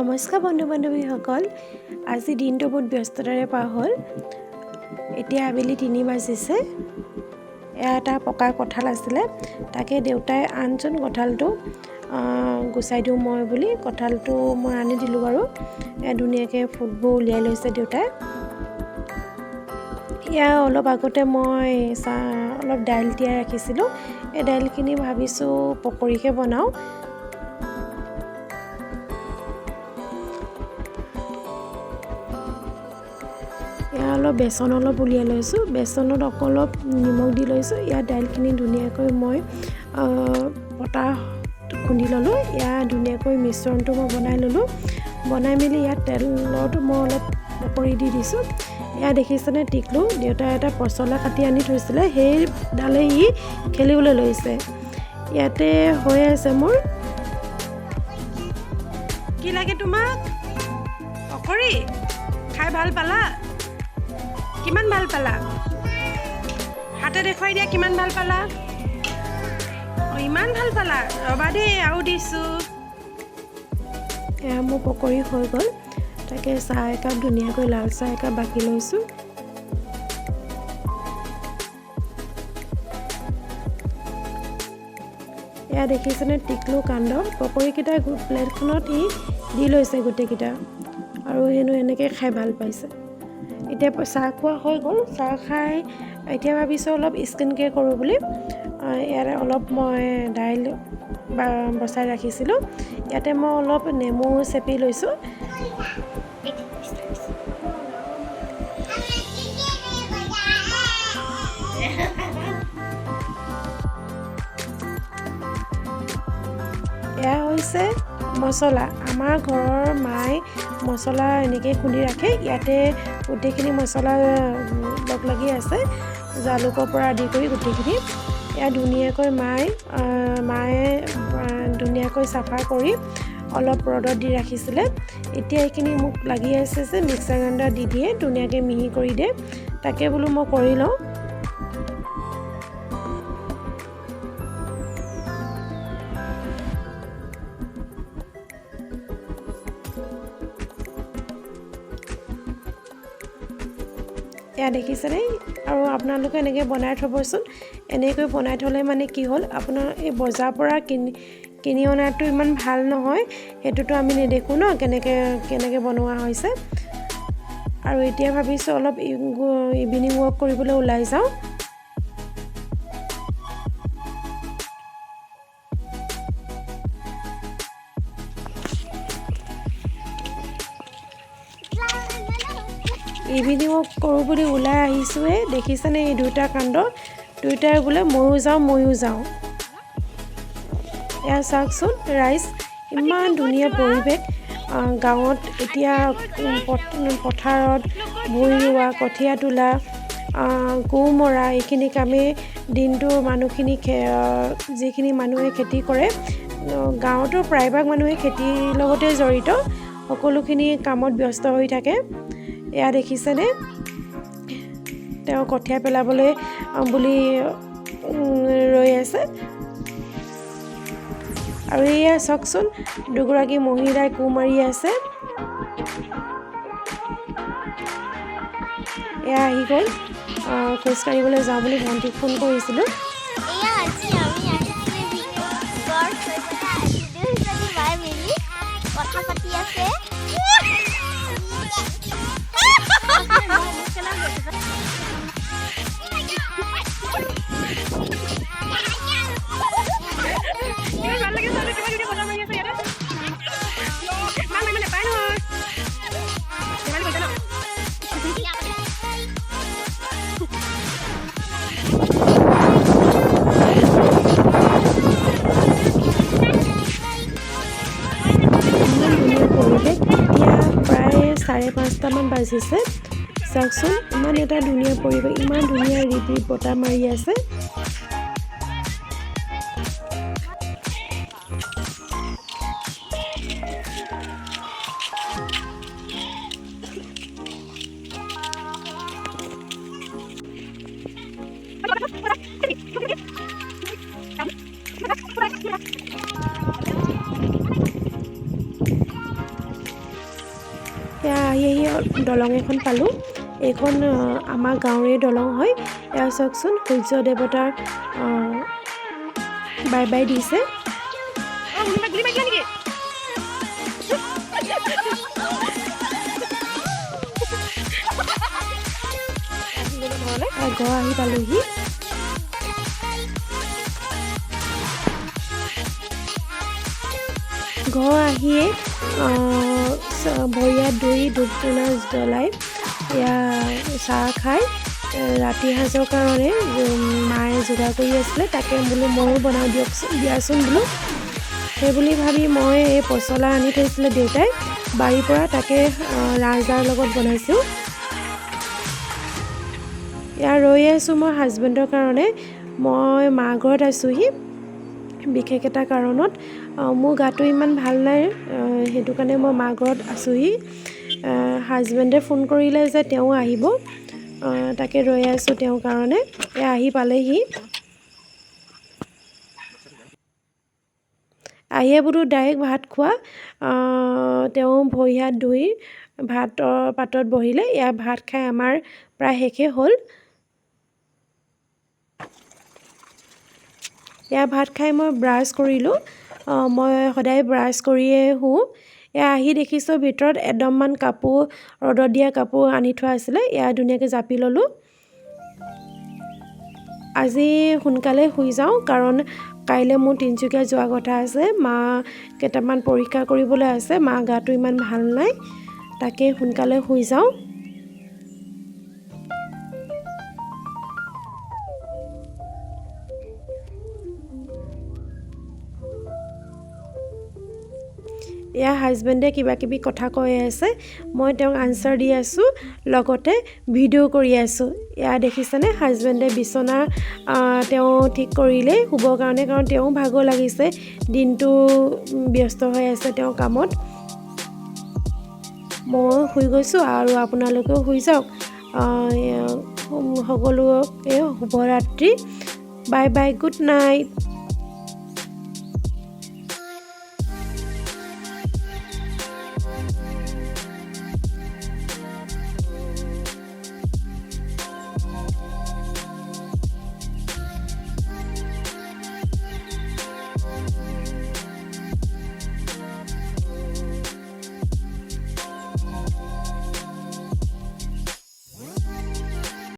নমস্কাৰ বন্ধু বান্ধৱীসকল, আজি দিনটো বহুত ব্যস্ততাৰে পাৰ হ'ল। এতিয়া আবেলি 3 বাজিছে। এয়া এটা পকা কঁঠাল আছিলে, তাকে দেউতাই আনচোন কঁঠালটো গুচাই দিওঁ মই বুলি কঁঠালটো মই আনি দিলোঁ বাৰু। এয়া ধুনীয়াকৈ ফুটবোৰ উলিয়াই লৈছে দেউতাই। এয়া অলপ আগতে মই অলপ দাইল তিয়াই ৰাখিছিলোঁ, এই দাইলখিনি ভাবিছোঁ পকৰীকে বনাওঁ। এয়া অলপ বেচন উলিয়াই লৈছোঁ, বেচনত অলপ নিমখ দি লৈছোঁ। ইয়াত দাইলখিনি ধুনীয়াকৈ মই পটা খুন্দি ল'লোঁ। এয়া ধুনীয়াকৈ মিশ্ৰণটো মই বনাই ল'লোঁ। বনাই মেলি ইয়াত তেলত মই অলপ পকৰি দি দিছোঁ। এয়া দেখিছেনে টিকলু, দেউতাই এটা পচলা কাটি আনি থৈছিলে, সেইডালে ই খেলিবলৈ লৈছে। ইয়াতে হৈ আছে মোৰ। কি লাগে তোমাক? পকৰি খাই ভাল পালা? কিমান ভাল পালা? হাতে দেখুৱাই দিয়া কিমান ভাল পালা। ইমান ভাল পালা, ৰবা দেই আৰু দিছোঁ। এয়া মোৰ পকৰি হৈ গ'ল। তাকে চাহ একাপ, ধুনীয়াকৈ লাল চাহ একাপ বাকি লৈছোঁ। এয়া দেখিছেনে টিকলু কাণ্ড, পকৰিকেইটা প্লেটখনত ই দি লৈছে গোটেইকেইটা, আৰু হেনো এনেকৈ খাই ভাল পাইছে। এতিয়া চাহ খোৱা হৈ গ'ল। চাহ খাই এতিয়া ভাবিছোঁ অলপ স্কিন কেয়াৰ কৰোঁ বুলি। ইয়াতে অলপ মই দাইল বচাই ৰাখিছিলোঁ, ইয়াতে মই অলপ নেমু চেপি লৈছোঁ। এয়া হৈছে মছলা। আমাৰ ঘৰৰ মায়ে মছলা এনেকৈ খুন্দি ৰাখে। ইয়াতে গোটেইখিনি মছলা লগ লাগি আছে, জালুকৰ পৰা আদি কৰি গোটেইখিনি। এয়া ধুনীয়াকৈ মায়ে ধুনীয়াকৈ চাফা কৰি অলপ ৰ'দত দি ৰাখিছিলে। এতিয়া এইখিনি মোক লাগি আছে যে মিক্সাৰ গ্ৰাইণ্ডাৰত দি দিয়ে, ধুনীয়াকৈ মিহি কৰি দিয়ে। তাকে বোলো মই কৰি লওঁ। এয়া দেখিছেনে, আৰু আপোনালোকে এনেকৈ বনাই থ'বচোন। এনেকৈ বনাই থ'লে মানে কি হ'ল, আপোনাৰ এই বজাৰৰ পৰা কিনি অনাটো ইমান ভাল নহয়, সেইটোতো আমি নেদেখোঁ ন কেনেকৈ বনোৱা হৈছে। আৰু এতিয়া ভাবিছোঁ অলপ ইভিনিং ৱাক কৰিবলৈ ওলাই যাওঁ। ইভিনিং ৱাক কৰোঁ বুলি ওলাই আহিছোঁহে, দেখিছেনে এই দুটা কাণ্ড, দুয়োটাই বোলে ময়ো যাওঁ। এয়া চাওকচোন ৰাইজ, ইমান ধুনীয়া পৰিৱেশ। গাঁৱত এতিয়া পথাৰত ভুই ৰোৱা, কঠীয়া তোলা, কোৰ মৰা, এইখিনি কামেই দিনটো মানুহখিনি যিখিনি মানুহে খেতি কৰে, গাঁৱতো প্ৰায়ভাগ মানুহে খেতিৰ লগতে জড়িত, সকলোখিনি কামত ব্যস্ত হৈ থাকে। এয়া দেখিছেনে, তেওঁ কঠীয়া পেলাবলৈ বুলি ৰৈ আছে। আৰু এয়া চাওকচোন, দুগৰাকী মহিলাই কোৰ মাৰি আছে। এয়া আহি গ'ল। খোজকাঢ়িবলৈ যাওঁ বুলি ভণ্টিক ফোন কৰিছিলোঁ। কথা পাতি আছে। পৰিৱেশ। এতিয়া প্ৰায় 5:30মান বাজিছে। চাওকচোন, ইমান এটা ধুনীয়া পৰিৱেশ, ইমান ধুনীয়া ৰিব বতাহ মাৰি আছে। দলং এখন পালোঁ। এইখন আমাৰ গাঁৱৰে দলং হয়। এয়া চাওকচোন সূৰ্য দেৱতাৰ বাই বাই দিছে। ঘৰ আহি পালোহি। ঘৰ আহিয়ে ভৰি হাত ধুই ধূপ ধূনা জ্বলাই এয়া চাহ খাই ৰাতি সাঁজৰ কাৰণে মায়ে যোগাৰ কৰি আছিলে, তাকে বোলো ময়ো বনাই দিয়াচোন বোলো। সেইবুলি ভাবি মই এই পচলা আনি থৈছিলে দেউতাই বাৰীৰ পৰা, তাকে ৰাজহাঁহৰ লগত বনাইছোঁ। এয়া ৰৈ আছোঁ মই হাজবেণ্ডৰ কাৰণে। মই মা ঘৰত আছোঁহি বিশেষ এটা কাৰণত। মোৰ গাটো ইমান ভাল নাই, সেইটো কাৰণে মই মা ঘৰত আছোঁহি। হাজবেণ্ডে ফোন কৰিলে যে তেওঁ আহিব, তাকে ৰৈ আছোঁ তেওঁৰ কাৰণে। এয়া আহি পালেহি। আহিয়ে বোলো ডাইৰেক্ট ভাত খোৱা। তেওঁ ভৰি হাত ধুই ভাতৰ পাতত বহিলে। এয়া ভাত খাই আমাৰ প্ৰায় শেষেই হ'ল। এয়া ভাত খাই মই ব্ৰাছ কৰিলোঁ। মই সদায় ব্ৰাছ কৰিয়ে শুওঁ। এয়া আহি দেখিছোঁ ভিতৰত এদমমান কাপোৰ, ৰ'দত দিয়া কাপোৰ আনি থোৱা আছিলে। এয়া ধুনীয়াকৈ জাপি ল'লোঁ। আজি সোনকালে শুই যাওঁ, কাৰণ কাইলৈ মোৰ তিনিচুকীয়া যোৱা কথা আছে। মা কেইটামান পৰীক্ষা কৰিবলৈ আছে, মা গাটো ইমান ভাল নাই, তাকে সোনকালে শুই যাওঁ। এয়া হাজবেণ্ডে কিবা কিবি কথা কৈ আছে, মই তেওঁক আনচাৰ দি আছোঁ, লগতে ভিডিঅ' কৰি আছোঁ। এয়া দেখিছেনে হাজবেণ্ডে বিচনা তেওঁ ঠিক কৰিলেই শুবৰ কাৰণে, কাৰণ তেওঁ ভাগৰ লাগিছে, দিনটো ব্যস্ত হৈ আছে তেওঁ কামত। মই শুই গৈছোঁ আৰু আপোনালোকেও শুই যাওক। সকলোকে শুভৰাত্ৰি। Bye bye, good night.